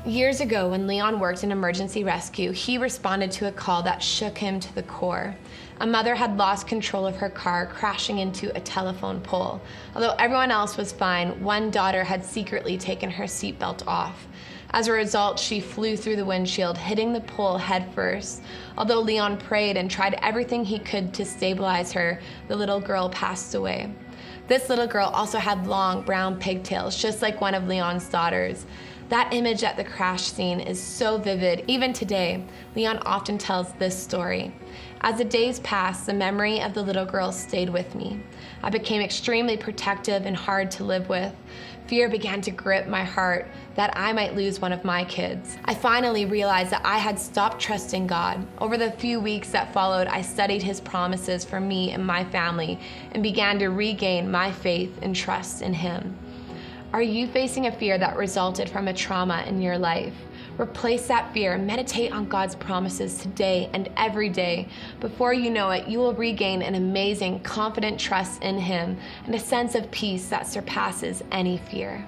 Years ago, when Leon worked in emergency rescue, he responded to a call that shook him to the core. A mother had lost control of her car, crashing into a telephone pole. Although everyone else was fine, one daughter had secretly taken her seatbelt off. As a result, she flew through the windshield, hitting the pole head first. Although Leon prayed and tried everything he could to stabilize her, the little girl passed away. This little girl also had long brown pigtails, just like one of Leon's daughters. That image at the crash scene is so vivid. Even today, Leon often tells this story. As the days passed, the memory of the little girl stayed with me. I became extremely protective and hard to live with. Fear began to grip my heart that I might lose one of my kids. I finally realized that I had stopped trusting God. Over the few weeks that followed, I studied His promises for me and my family and began to regain my faith and trust in Him. Are you facing a fear that resulted from a trauma in your life? Replace that fear and meditate on God's promises today and every day. Before you know it, you will regain an amazing, confident trust in Him and a sense of peace that surpasses any fear.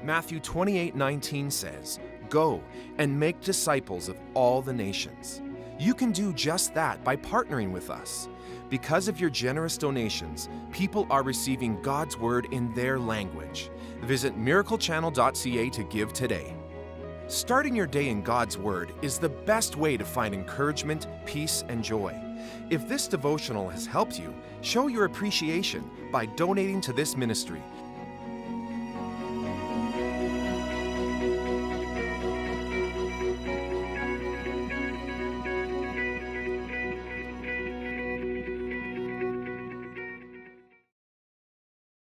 Matthew 28:19 says, "Go and make disciples of all the nations." You can do just that by partnering with us. Because of your generous donations, people are receiving God's Word in their language. Visit miraclechannel.ca to give today. Starting your day in God's Word is the best way to find encouragement, peace, and joy. If this devotional has helped you, show your appreciation by donating to this ministry